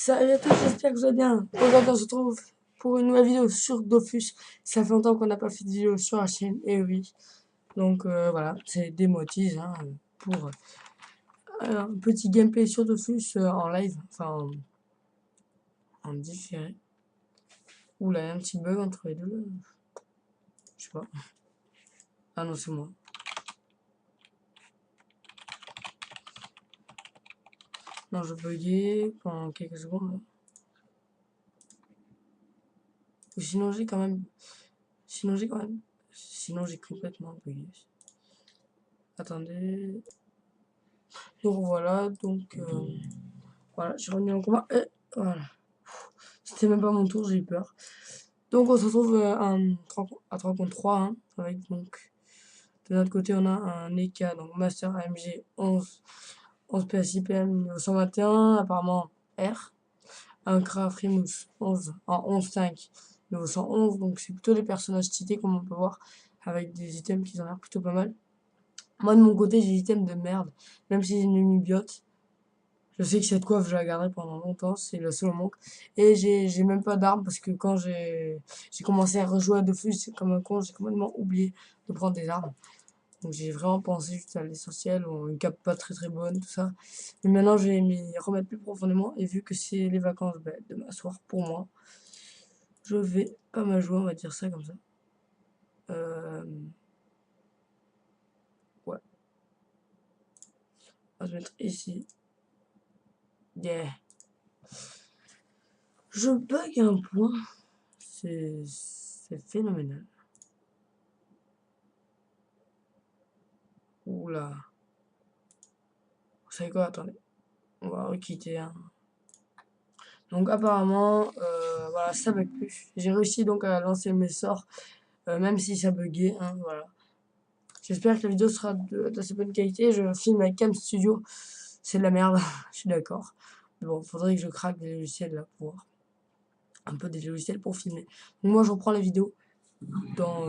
Salut à tous, j'espère que vous allez bien. Aujourd'hui, on se retrouve pour une nouvelle vidéo sur Dofus. Ça fait longtemps qu'on n'a pas fait de vidéo sur la chaîne, et oui. Donc voilà, c'est Démotise hein, pour un petit gameplay sur Dofus en live, enfin en différé. Oula, il y a un petit bug entre les deux. Je sais pas. Ah non, c'est moi. Non, je buguais pendant quelques secondes. Ou sinon, j'ai quand même. Sinon, j'ai complètement bugué. Attendez. Donc voilà, voilà, je suis revenu en combat. Et voilà. C'était même pas mon tour, j'ai eu peur. Donc on se retrouve à 3 contre 3, hein, avec donc de notre côté on a un EK, donc Master AMG 11 PSI PM 121, apparemment R, un Craft Rimousse 11 en 11.5 niveau 111, donc c'est plutôt les personnages cités comme on peut voir, avec des items qui ont l'air plutôt pas mal. Moi de mon côté j'ai des items de merde, même si j'ai une lumibiote. Je sais que cette coiffe, je la garderai pendant longtemps, c'est le seul manque. Et j'ai même pas d'armes parce que quand j'ai commencé à rejouer à Dofus comme un con, j'ai complètement oublié de prendre des armes. Donc j'ai vraiment pensé juste à l'essentiel, ou une cape pas très bonne, tout ça. Mais maintenant, je vais m'y remettre plus profondément. Et vu que c'est les vacances de m'asseoir pour moi, je vais pas mal jouer, on va dire ça comme ça. Ouais. On va se mettre ici. Yeah. Je bug un point. C'est phénoménal. Oula. Vous savez quoi? Attendez. On va requitter. Hein. Donc apparemment, voilà, ça bug plus. J'ai réussi donc à lancer mes sorts, même si ça buguait. Hein, voilà. J'espère que la vidéo sera d'assez bonne qualité. Je filme avec Cam Studio. C'est de la merde, je suis d'accord. Mais bon, faudrait que je craque des logiciels là pour un peu des logiciels pour filmer. Donc moi, je reprends les vidéos dans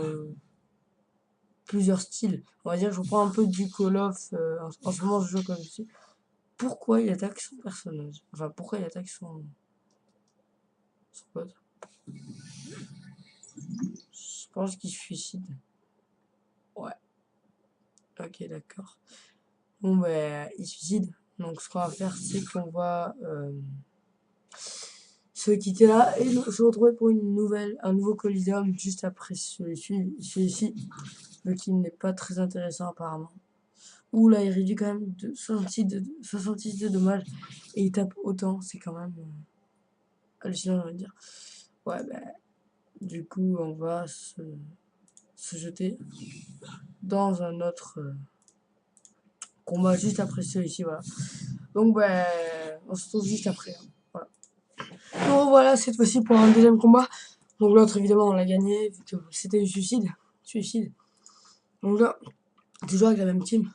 plusieurs styles. On va dire que je reprends un peu du Call of. En ce moment, je joue comme ça. Pourquoi il attaque son personnage? Enfin, pourquoi il attaque son pote? Je pense qu'il suicide. Ouais, ok, d'accord. Bon, ben, il suicide. Donc, ce qu'on va faire, c'est qu'on va se quitter là et se retrouver pour un nouveau Coliseum juste après celui-ci, mais qui n'est pas très intéressant apparemment. Ouh là, il réduit quand même de 66 de dommages et il tape autant, c'est quand même hallucinant, on va dire. Ouais, ben, du coup, on va se jeter dans un autre combat juste après celui-ci, voilà. Donc, ben, on se retrouve juste après. Hein. Voilà. Donc, voilà, cette fois-ci pour un deuxième combat. Donc, l'autre, évidemment, on l'a gagné, vu que c'était du suicide. Donc là, toujours avec la même team.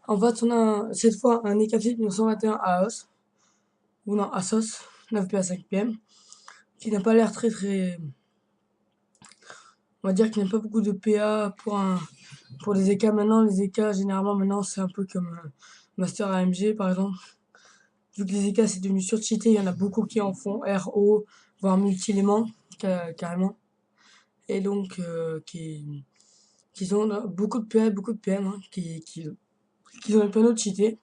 En fait, on a cette fois un Ekaflip 1921 à Os, ou non, à Sos, 9 à 5 PM, qui n'a pas l'air très. On va dire qu'il n'y a pas beaucoup de PA pour les EK maintenant. Les EK, généralement, maintenant, c'est un peu comme Master AMG, par exemple. Vu que les EK, c'est devenu surcheaté, il y en a beaucoup qui en font RO, voire multi-éléments, carrément. Et donc, qui ont beaucoup de PA, beaucoup de PM, hein, qui ont les panneaux cheatés,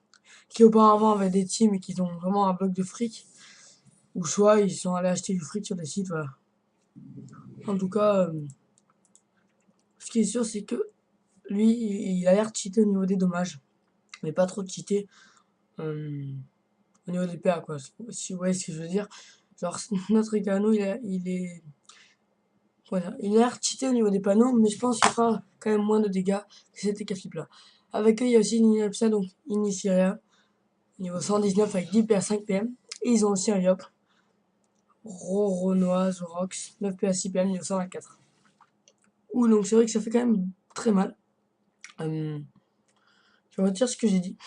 qui auparavant avaient des teams et qui ont vraiment un bloc de fric. Ou soit ils sont allés acheter du fric sur des sites, voilà. En tout cas, ce qui est sûr, c'est que lui, il a l'air de cheater au niveau des dommages. Mais pas trop de cheater au niveau des PA, quoi. Si vous voyez ce que je veux dire. Genre, notre Icano, il a l'air cheaté au niveau des panneaux, mais je pense qu'il fera quand même moins de dégâts que cet Ekaflip là. Avec eux, il y a aussi l'Inipsa, donc Inisyria, niveau 119 avec 10 PA 5 PM. Et ils ont aussi un Yop, Roronoise, Rox, 9 PA 6 PM, niveau 124. Ouh, donc c'est vrai que ça fait quand même très mal. Je retire ce que j'ai dit.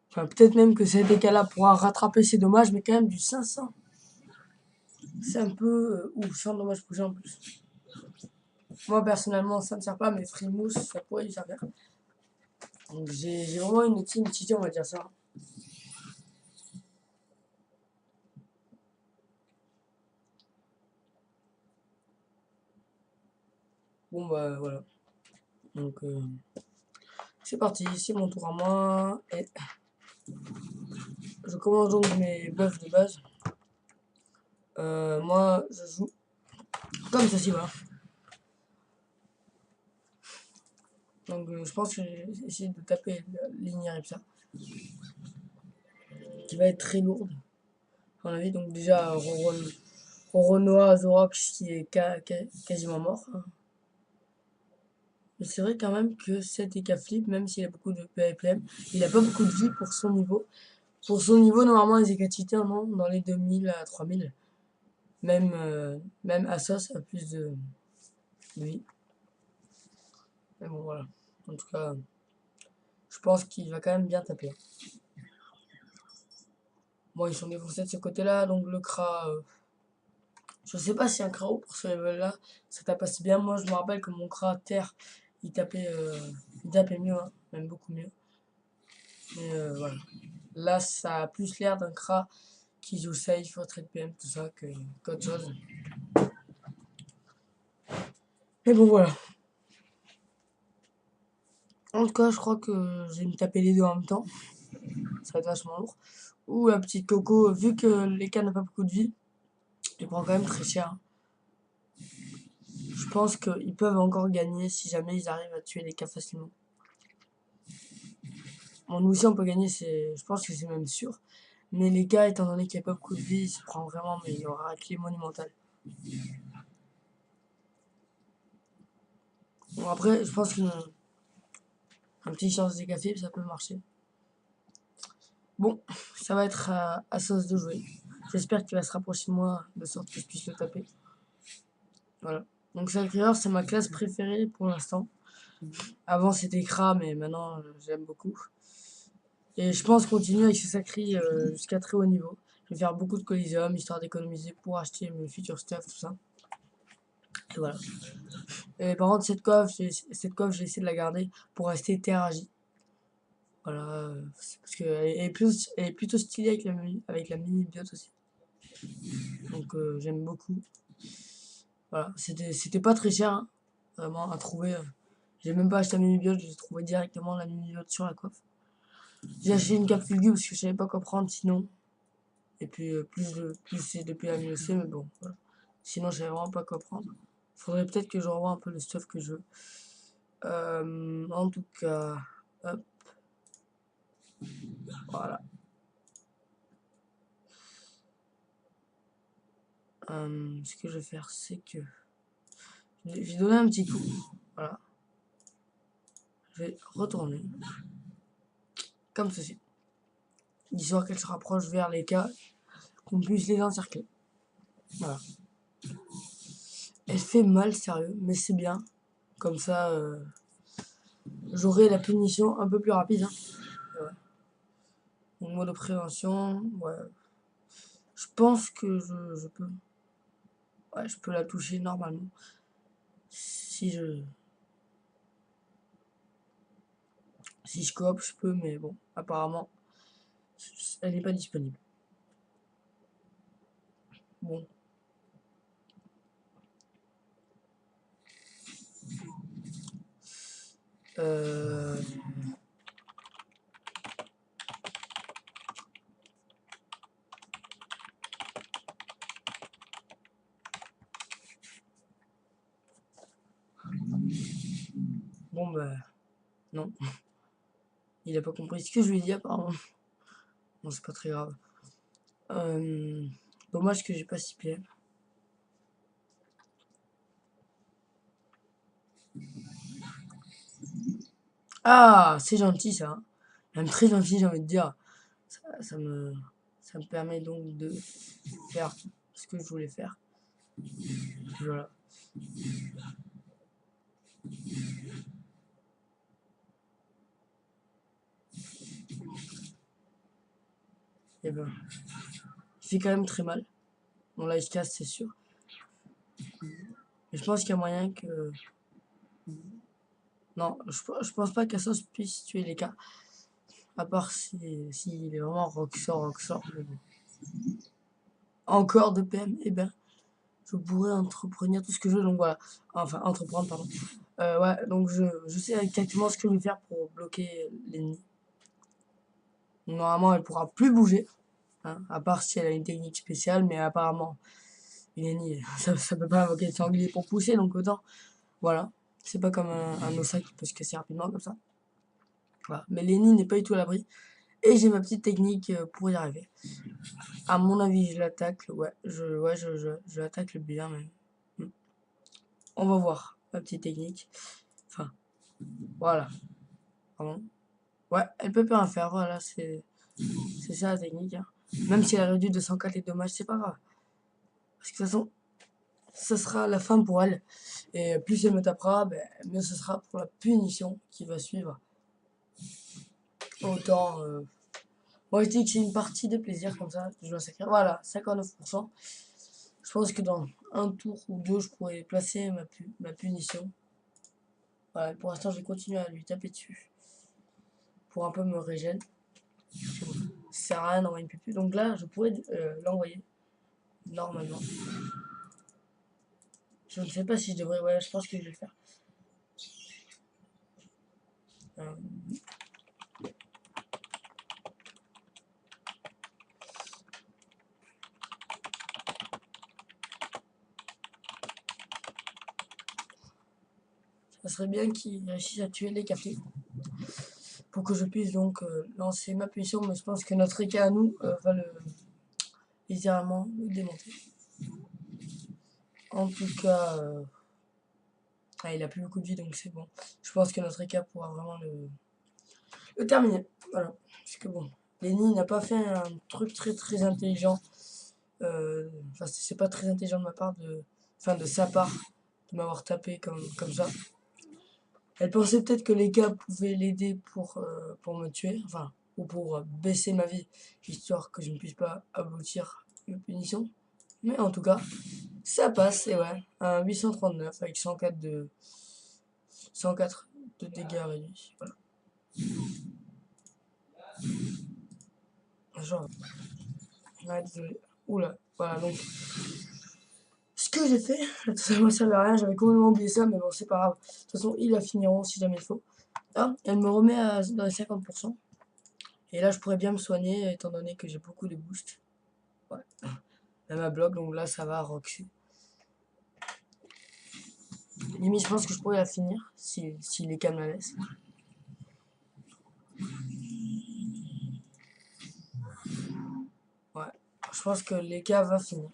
Enfin, peut-être même que cet écart-là pourra rattraper ses dommages, mais quand même du 500. C'est un peu... Ouh, 100 dommages poussés en plus. Moi, personnellement, ça ne sert pas, mais Frimousse, ça pourrait lui servir. Donc j'ai vraiment une team cheatée, on va dire ça. Bon bah voilà. Donc c'est parti, c'est mon tour à moi. Et je commence donc mes buffs de base. Moi je joue comme ceci, voilà. Donc je pense que j'ai essayé de taper la ligne Ripsa, qui va être très lourde, à mon avis. Donc déjà Roronoa Zorox qui est quasiment mort, hein. Mais c'est vrai quand même que cet EK Flip, même s'il a beaucoup de PVPM, il a pas beaucoup de vie pour son niveau. Pour son niveau, normalement, les EK Titan, non, dans les 2000 à 3000. Même Assos a plus de vie. Mais bon, voilà. En tout cas, je pense qu'il va quand même bien taper. Bon, ils sont défoncés de ce côté-là, donc le Kra. Je sais pas si un Krao pour ce level-là, ça tape assez bien. Moi, je me rappelle que mon Kra Terre, il tapait mieux, hein, même beaucoup mieux. Mais voilà. Là, ça a plus l'air d'un Kra qui joue safe, retrait de PM, tout ça, qu'autre chose. Mais bon, voilà. En tout cas, je crois que je vais me taper les deux en même temps. Ça va être vachement lourd. Ou la petite Coco, vu que les cas n'ont pas beaucoup de vie, il prend quand même très cher. Je pense qu'ils peuvent encore gagner si jamais ils arrivent à tuer les cas facilement. Bon, nous aussi on peut gagner, je pense que c'est même sûr. Mais les cas, étant donné qu'il n'y a pas beaucoup de vie, il se prend vraiment, mais il aura un clé monumental. Bon, après, je pense qu'un petit chance des cafés, ça peut marcher. Bon, ça va être à sauce de jouer. J'espère qu'il va se rapprocher de moi de sorte que je puisse le taper. Voilà. Donc Sacré-Cœur, c'est ma classe préférée pour l'instant. Avant c'était Kra, mais maintenant j'aime beaucoup. Et je pense continuer avec ce Sacré jusqu'à très haut niveau. Je vais faire beaucoup de Coliseum, histoire d'économiser pour acheter mes futurs stuff, tout ça. Et voilà. Et par contre, cette coffre, j'ai essayé de la garder pour rester terre agi. Voilà. Parce elle est plutôt stylée avec la mini biote aussi. Donc j'aime beaucoup. Voilà. C'était pas très cher, hein, vraiment, à trouver. J'ai même pas acheté la mini biote, j'ai trouvé directement la mini biote sur la coiffe. J'ai acheté une cape fulgure parce que je savais pas quoi prendre sinon. Et puis plus c'est depuis la MUC, mais bon, voilà. Sinon, je savais vraiment pas quoi prendre. Faudrait peut-être que je revoie un peu le stuff que je veux. En tout cas, hop, voilà. Ce que je vais faire, c'est que je vais donner un petit coup. Voilà. Je vais retourner comme ceci. Histoire qu'elle se rapproche vers les cas, qu'on puisse les encercler. Voilà. Elle fait mal, sérieux, mais c'est bien. Comme ça, j'aurai la punition un peu plus rapide, hein. Ouais. Donc, mot de prévention, ouais. Je pense que je peux. Ouais, je peux la toucher normalement. Si je. Si je coop, je peux, mais bon, apparemment, elle n'est pas disponible. Bon. Euh... Bon, bah, non. Il a pas compris ce que je lui ai dit, apparemment. Bon, c'est pas très grave. Dommage que j'ai pas 6 PM. Ah, c'est gentil ça, hein. Même très gentil, j'ai envie de dire. Ça me permet donc de faire ce que je voulais faire. Voilà. Et ben, il fait quand même très mal. Bon, là, il se casse, c'est sûr. Mais je pense qu'il y a moyen que. Non, je pense pas qu'Assos puisse tuer les cas. À part s'il est vraiment Roxor. Mais bon. Encore de PM, eh ben, je pourrais entreprendre tout ce que je veux, donc voilà. Enfin, entreprendre, pardon. Ouais, donc je sais exactement ce que je vais faire pour bloquer l'ennemi. Normalement, elle pourra plus bouger, hein, à part si elle a une technique spéciale, mais apparemment, une ennemie, ça peut pas invoquer le sanglier pour pousser, donc autant, voilà. C'est pas comme un ossa qui peut se casser rapidement comme ça. Voilà. Mais Lenny n'est pas du tout à l'abri. Et j'ai ma petite technique pour y arriver. À mon avis, je l'attaque. Ouais, je l'attaque le bien même. On va voir ma petite technique. Enfin, voilà. Pardon. Ouais, elle peut pas rien faire. Voilà, c'est ça la technique, hein. Même si elle a réduit de 104 les dommages, c'est pas grave. Parce que de toute façon, ça sera la fin pour elle. Et plus elle me tapera, ben, mieux ce sera pour la punition qui va suivre. Autant. Moi, je dis que c'est une partie de plaisir comme ça. Je dois sacrer. Voilà, 59%. Je pense que dans un tour ou deux, je pourrais placer ma punition. Voilà, pour l'instant, je vais continuer à lui taper dessus. Pour un peu me régénérer. Ça sert à rien d'envoyer une pupille. Donc là, je pourrais l'envoyer. Normalement. Je ne sais pas si je devrais. Ouais, je pense que je vais le faire. Euh, ça serait bien qu'il réussisse à tuer les cafés. Pour que je puisse donc lancer ma punition. Mais je pense que notre éca à nous va littéralement le démonter. En tout cas, il a plus beaucoup de vie donc c'est bon. Je pense que notre éca pourra vraiment le terminer. Voilà. Parce que bon, Lenny n'a pas fait un truc très intelligent. Enfin, c'est pas très intelligent de ma part, de sa part, de m'avoir tapé comme ça. Elle pensait peut-être que les gars pouvaient l'aider pour me tuer, enfin, ou pour baisser ma vie, histoire que je ne puisse pas aboutir ma punition. Mais en tout cas, ça passe, et ouais, un 839 avec 104 de dégâts réduits. Voilà. Genre, ouais, désolé. Oula, voilà, donc, ce que j'ai fait, ça ne servait à rien, j'avais complètement oublié ça, mais bon, c'est pas grave. De toute façon, ils la finiront si jamais il faut. Ah, elle me remet dans les 50%. Et là, je pourrais bien me soigner, étant donné que j'ai beaucoup de boost. Ouais. Même à bloc, donc là, ça va, Roxy. Limite, je pense que je pourrais la finir, si les cas me la laissent. Ouais. Je pense que les cas va finir.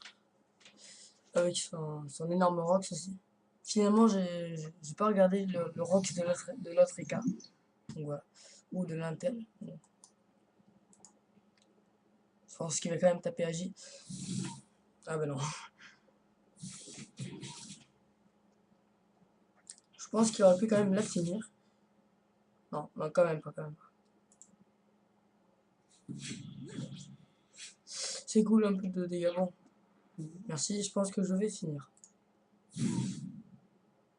Avec son énorme Rox aussi. Finalement, j'ai pas regardé le Rox de l'autre écart. Donc voilà. Ou de l'Intel. Bon. Je pense qu'il va quand même taper Agi. Ah bah non. Je pense qu'il aurait pu quand même la finir. Non, non, quand même pas, quand même pas. C'est cool un peu de dégâts. Bon, merci, je pense que je vais finir.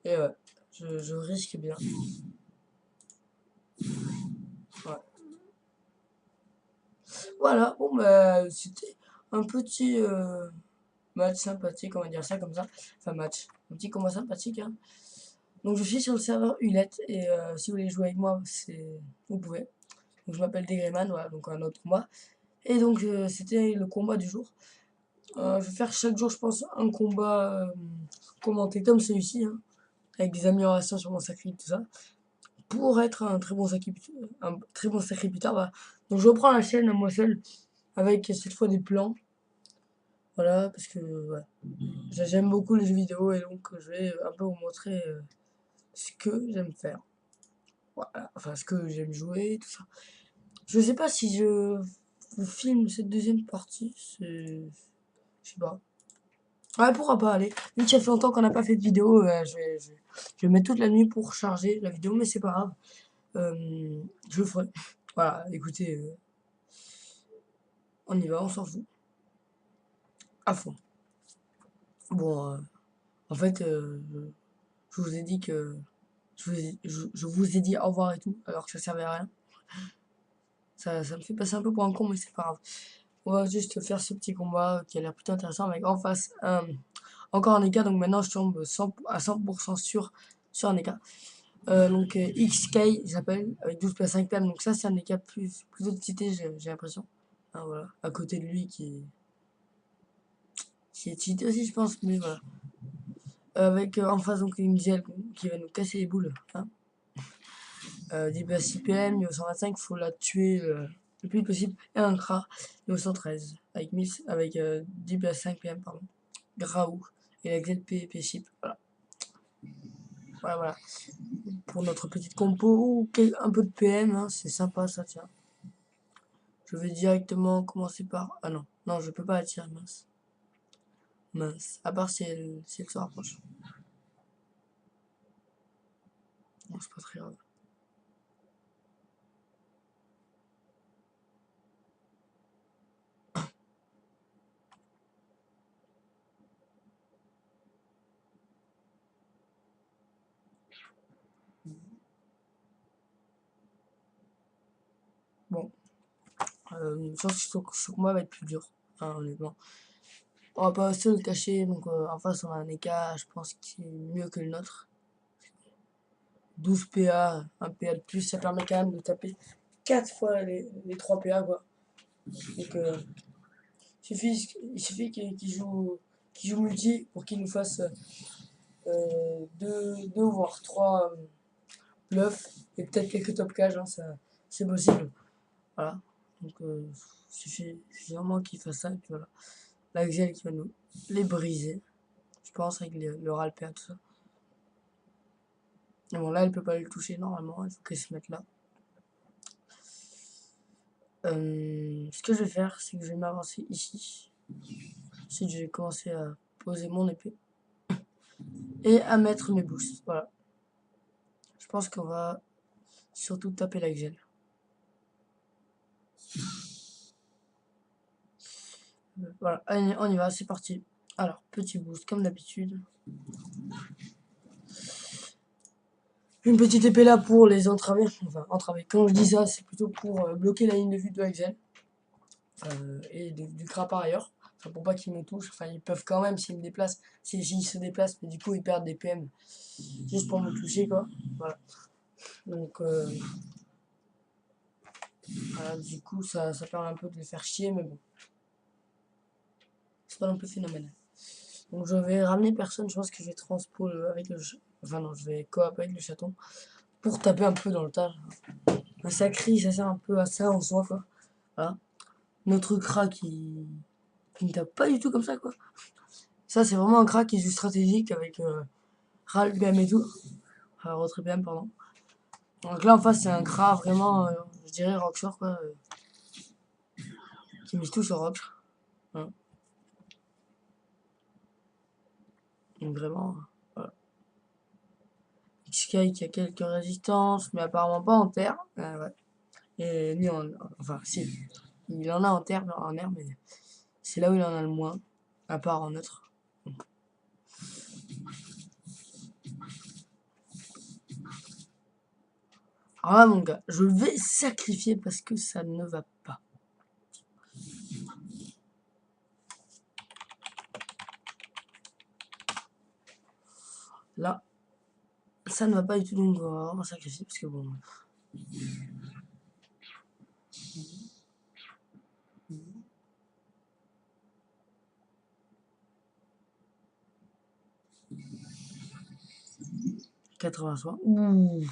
Et ouais, je risque bien. Ouais. Voilà, bon bah c'était un petit match sympathique, on va dire ça comme ça. Enfin match, un petit combat sympathique, hein. Donc je suis sur le serveur Hulette et si vous voulez jouer avec moi, vous pouvez. Donc je m'appelle Degreman, voilà, donc un autre combat. Et donc c'était le combat du jour. Je vais faire chaque jour, je pense, un combat commenté comme celui-ci, hein, avec des améliorations sur mon sacrifice, tout ça, pour être un très bon sacrificateur. Voilà. Donc je reprends la chaîne à moi seul, avec cette fois des plans. Voilà, parce que ouais, j'aime beaucoup les jeux vidéo et donc je vais un peu vous montrer ce que j'aime faire. Voilà, enfin ce que j'aime jouer, tout ça. Je sais pas si je vous filme cette deuxième partie, je sais pas. Ouais, pourquoi pas, allez. Vu que ça fait longtemps qu'on n'a pas fait de vidéo, je vais mettre toute la nuit pour charger la vidéo, mais c'est pas grave. Je le ferai. Voilà, écoutez, on y va, on s'en fout. À fond. Bon, en fait, je vous ai dit que... je vous ai dit au revoir et tout, alors que ça servait à rien. Ça me fait passer un peu pour un con, mais c'est pas grave. On va juste faire ce petit combat qui a l'air plutôt intéressant avec en face encore un EK, donc maintenant je tombe à 100% sûr sur un EK. Donc XK il s'appelle, avec 12 plus 5 PM, donc ça c'est un EK plutôt de cité, j'ai l'impression. Ah, voilà, à côté de lui qui est cheaté aussi je pense, mais voilà. Avec en face donc une gel qui va nous casser les boules. Hein. 10 plus 6 PM, niveau 125, il faut la tuer le plus vite possible. Et un Kra, niveau 113, avec, 10 plus 5 PM, pardon. Graou. Et la XL P-Chip, voilà. Voilà. Pour notre petite compo, un peu de PM, hein, c'est sympa ça, tiens. Je vais directement commencer par... Ah non, non, je peux pas attirer, mince. Mince, à part si elle se rapproche. Non, c'est pas très grave. Bon, je pense que ce combat va être plus dur, hein, honnêtement. On va pas se le cacher, donc en face on a un écart, je pense, qui est mieux que le nôtre. 12 PA, un PA de plus, ça permet quand même de taper 4 fois les 3 PA, quoi. Donc il suffit qu'il joue multi pour qu'il nous fasse 2 voire 3 bluffs et peut-être quelques top cages, hein, c'est possible. Voilà. Donc il suffit vraiment qu'il fasse ça, et puis voilà. La Xiel qui va nous les briser, je pense, avec le RAL PA, tout ça. Et bon, là, elle peut pas le toucher normalement, il faut qu'elle se mette là. Ce que je vais faire, c'est que je vais m'avancer ici. Ensuite, je vais commencer à poser mon épée. Et à mettre mes boosts. Voilà. Je pense qu'on va surtout taper la gel. Voilà, allez, on y va, c'est parti. Alors, petit boost comme d'habitude. Une petite épée là pour les entraver. Enfin, entraver. Quand je dis ça, c'est plutôt pour bloquer la ligne de vue de Axel. Et du Kra par ailleurs. Enfin, pour pas qu'ils me touchent. Enfin, ils peuvent quand même s'ils me déplacent. S'ils se déplacent, mais du coup, ils perdent des PM. Juste pour me toucher, quoi. Voilà. Donc, voilà, du coup, ça permet un peu de les faire chier, mais bon. C'est pas non plus phénoménal. Donc, je vais ramener personne. Je pense que je vais transpo avec le... Enfin, non, je vais coop avec le chaton. Pour taper un peu dans le tas. Un sacri, ça sert un peu à ça en soi, quoi. Voilà. Notre Kra qui ne tape pas du tout comme ça, quoi. Ça, c'est vraiment un Kra qui est juste stratégique avec Ral BM et tout. Enfin, retrait BM, pardon. Donc là, en face, c'est un Kra vraiment, je dirais, Rockshore, quoi. Qui mise tout sur Rock. Voilà. Donc vraiment, voilà. Sky qui a quelques résistances, mais apparemment pas en terre. Ouais. Et ni en... Enfin, si. Il en a en terre, en air, mais c'est là où il en a le moins. À part en neutre. Alors là, mon gars, je vais sacrifier parce que ça ne va pas. Là, ça ne va pas du tout, donc on va vraiment sacrifier parce que bon. « 80 soins. Ouh.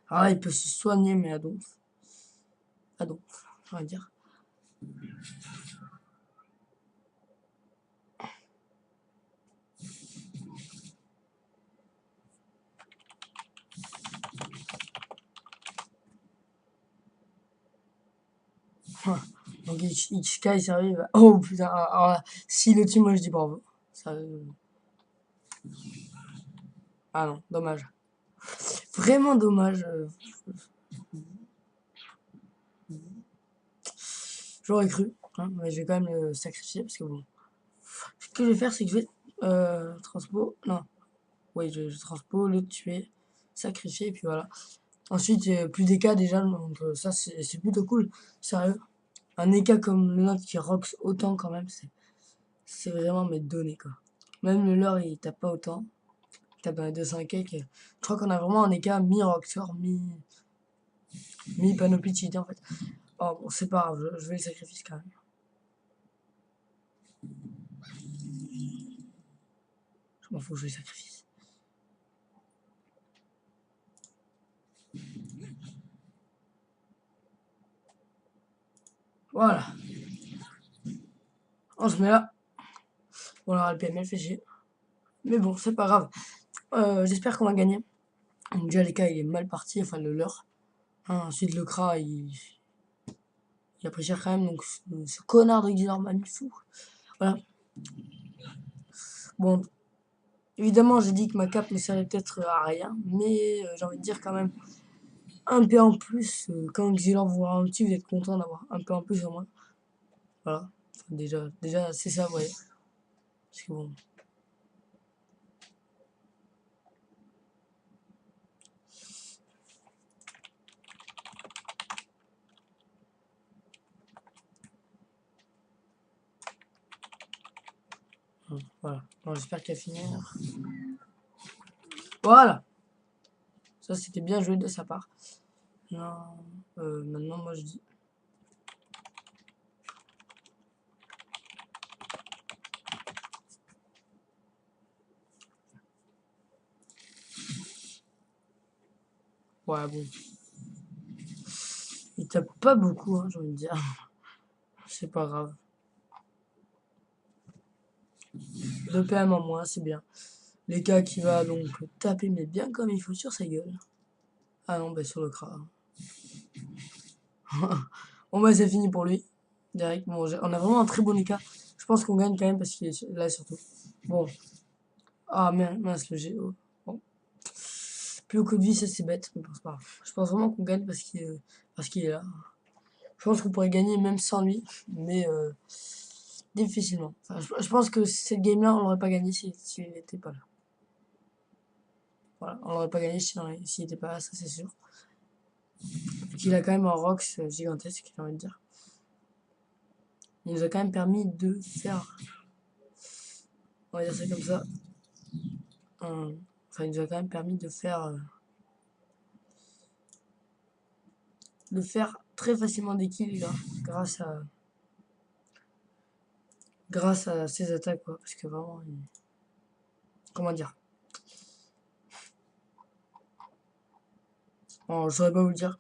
Alors là, il peut se soigner, mais à donf. À donf, on va dire. Donc Ichika il arrive. Oh putain, alors là, si le team, moi je dis bravo. Ça, ah non, dommage. Vraiment dommage. J'aurais cru, hein, mais je vais quand même le sacrifier parce que bon. Ce que je vais faire, c'est que je vais transpo. Non, oui, je transpo, le tuer, sacrifier, et puis voilà. Ensuite, plus d'EK déjà, donc ça c'est plutôt cool. Sérieux. Un EK comme le nôtre qui rocks autant quand même, c'est vraiment mes données quoi. Même le leur, il tape pas autant. Il tape dans les 200 quelques. Je crois qu'on a vraiment un écart mi-Roxor, mi-Panoply cheaté en fait. Oh, bon, c'est pas grave, je vais le sacrifice quand même. Je m'en fous, je vais le sacrifice. Voilà. On se met là. Bon, alors le PML fait chier. Mais bon, c'est pas grave. J'espère qu'on va gagner. Donc, déjà, les cas, il est mal parti, enfin le leur. Hein, ensuite, le Kra, il a pris cher quand même. Donc, ce connard de Guillermo m'a mis fou. Voilà. Bon, évidemment, j'ai dit que ma cape ne servait peut-être à rien. Mais j'ai envie de dire quand même. Un P en plus, quand Xilor vous aura un petit, vous êtes content d'avoir un P en plus au moins. Voilà. Enfin, déjà c'est ça, vous voyez. Parce que bon. Voilà. Bon, j'espère qu'il va finir. Voilà. Ça, c'était bien joué de sa part. Non. Maintenant, moi, je dis. Ouais, bon. Il tape pas beaucoup, hein, j'ai envie de dire. C'est pas grave. 2 PM en moins, c'est bien. Les cas qui va donc taper, mais bien comme il faut sur sa gueule. Ah non, bah sur le Kra. Bon, bah c'est fini pour lui. Direct, bon, on a vraiment un très bon écart. Je pense qu'on gagne quand même parce qu'il est là surtout. Bon. Ah mince, le GO. Bon. Plus au coup de vie, ça c'est bête, mais bon, c'est pas grave. Je pense vraiment qu'on gagne parce qu'il est là. Je pense qu'on pourrait gagner même sans lui, mais difficilement. Enfin, je pense que cette game-là, on l'aurait pas gagné s'il n'était pas là. Voilà, on l'aurait pas gagné s'il n'était pas là, ça c'est sûr. Il a quand même un Rox gigantesque, j'ai envie de dire. Il nous a quand même permis de faire, on va dire ça comme ça. Enfin, il nous a quand même permis de faire très facilement des kills grâce à ses attaques, quoi. Parce que vraiment, comment dire. Bon, je saurais pas vous le dire.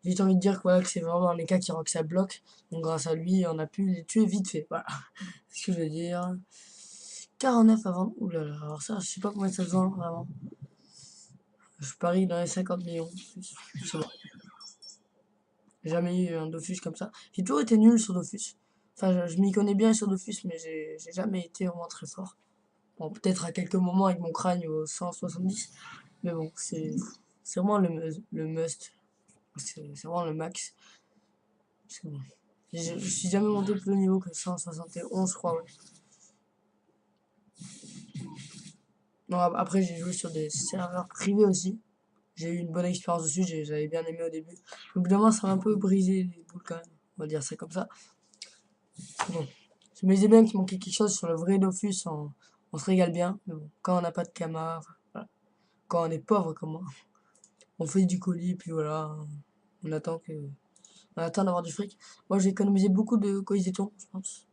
J'ai juste envie de dire que, voilà, que c'est vraiment un écart qui rock sa bloc. Donc grâce à lui, on a pu les tuer vite fait. Voilà. C'est ce que je veux dire. 49 avant. Ouh là là. Alors ça, je sais pas combien ça se vend, vraiment. Je parie dans les 50 millions. Je sais pas. J'ai jamais eu un Dofus comme ça. J'ai toujours été nul sur Dofus. Enfin, je m'y connais bien sur Dofus, mais j'ai jamais été vraiment très fort. Bon, peut-être à quelques moments avec mon crâne au 170. Mais bon, c'est vraiment le must. C'est vraiment le max. Parce que bon, je suis jamais monté plus haut niveau que 171, je crois, ouais. Non, après, j'ai joué sur des serveurs privés aussi. J'ai eu une bonne expérience dessus, j'avais bien aimé au début. Au bout d'un moment, ça m'a un peu brisé les boules quand même. On va dire ça comme ça. Bon, je me disais bien qu'il manquait quelque chose sur le vrai Dofus, on se régale bien. Mais bon, quand on n'a pas de Kama, enfin, voilà. Quand on est pauvre comme moi, on fait du colis, puis voilà, on attend que, on attend d'avoir du fric. Moi, j'ai économisé beaucoup de coïsétons, je pense,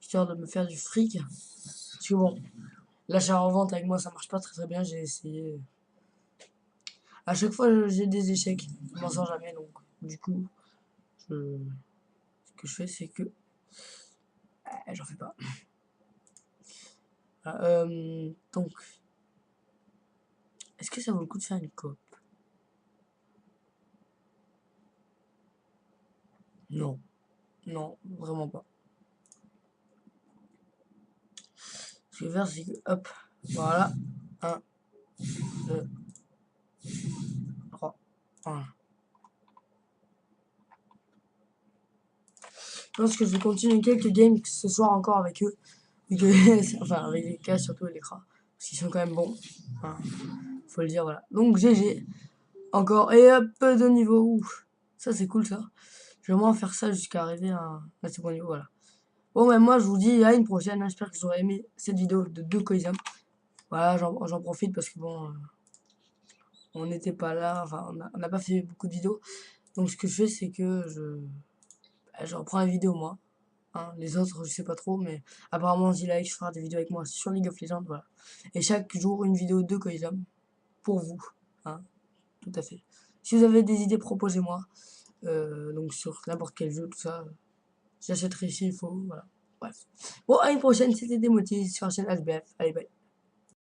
histoire de me faire du fric. Parce que bon, l'achat en vente avec moi, ça marche pas très très bien. J'ai essayé. À chaque fois, j'ai des échecs. Je m'en sors jamais, donc du coup, ce que je fais, c'est que j'en fais pas. Voilà, donc, est-ce que ça vaut le coup de faire une coop? Non, non, vraiment pas. Ce que je vais faire, c'est que, hop, voilà, un, 2, 3, voilà. Je pense que je vais continuer quelques games ce soir encore avec eux. Enfin, avec les cas surtout et les cras. Parce qu'ils sont quand même bons. Hein, faut le dire, voilà. Donc, GG. Encore. Et hop, de niveau. Ouf. Ça, c'est cool, ça. Je vais vraiment faire ça jusqu'à arriver à un second niveau, voilà. Bon, mais moi, je vous dis à une prochaine, hein. J'espère que vous aurez aimé cette vidéo de 2 Koizam. Voilà, j'en profite parce que bon, on n'était pas là, enfin, on n'a pas fait beaucoup de vidéos. Donc, ce que je fais, c'est que je reprends la vidéo moi. Hein. Les autres, je sais pas trop, mais apparemment, Zilike fera des vidéos avec moi sur League of Legends, voilà. Et chaque jour, une vidéo de Koizam pour vous. Hein, tout à fait. Si vous avez des idées, proposez-moi. Donc, sur n'importe quel jeu, tout ça, j'achèterai s'il faut, voilà. Bref. Bon, à une prochaine, c'était Démotis sur la chaîne HBF. Allez, bye.